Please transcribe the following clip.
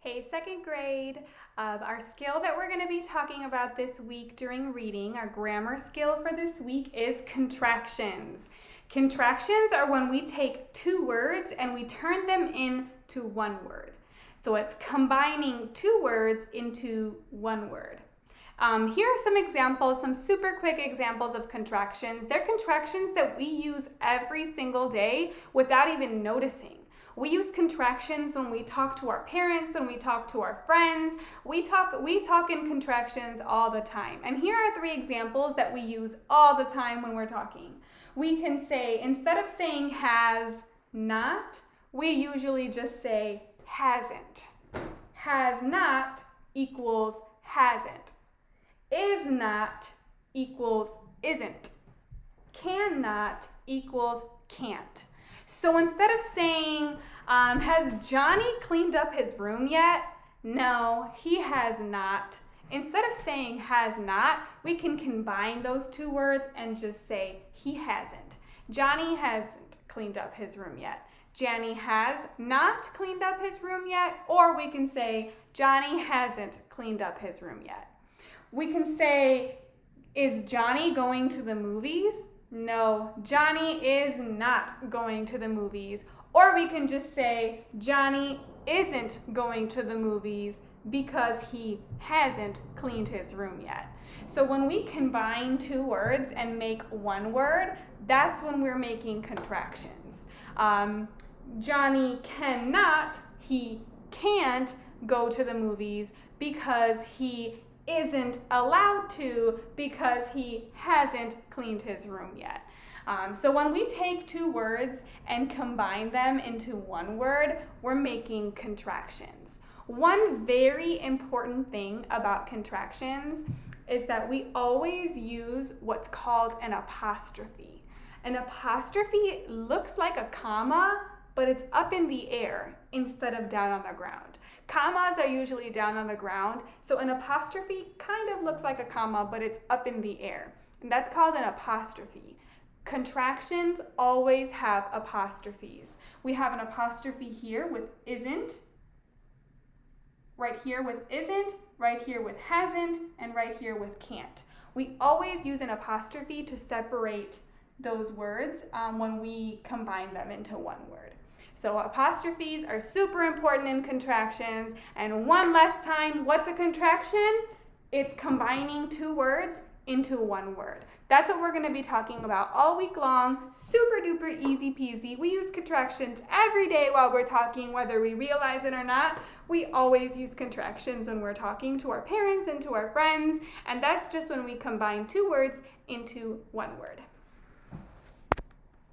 Hey, second grade. Our skill that we're going to be talking about this week during reading, our grammar skill for this week, is contractions. Contractions are when we take two words and we turn them into one word. So it's combining two words into one word. Here are some examples, some super quick examples of contractions. They're contractions that we use every single day without even noticing. We use contractions when we talk to our parents, when we talk to our friends. We talk in contractions all the time. And here are three examples that we use all the time when we're talking. We can say, instead of saying has not, we usually just say hasn't. Has not equals hasn't. Is not equals isn't. Cannot equals can't. So instead of saying, has Johnny cleaned up his room yet? No, he has not. Instead of saying has not, we can combine those two words and just say he hasn't. Johnny hasn't cleaned up his room yet. Johnny has not cleaned up his room yet. Or we can say Johnny hasn't cleaned up his room yet. We can say, is Johnny going to the movies? No, Johnny is not going to the movies. Or we can just say, Johnny isn't going to the movies because he hasn't cleaned his room yet. So when we combine two words and make one word, that's when we're making contractions. Johnny cannot, he can't go to the movies because he isn't allowed to because he hasn't cleaned his room yet. So when we take two words and combine them into one word, we're making contractions. One very important thing about contractions is that we always use what's called an apostrophe. An apostrophe looks like a comma, but it's up in the air instead of down on the ground. Commas are usually down on the ground, so an apostrophe kind of looks like a comma, but it's up in the air. And that's called an apostrophe. Contractions always have apostrophes. We have an apostrophe here with isn't, right here with isn't, right here with hasn't, and right here with can't. We always use an apostrophe to separate those words when we combine them into one word. So apostrophes are super important in contractions. And one last time, what's a contraction? It's combining two words into one word. That's what we're going to be talking about all week long. Super duper easy peasy. We use contractions every day while we're talking, whether we realize it or not. We always use contractions when we're talking to our parents and to our friends. And that's just when we combine two words into one word.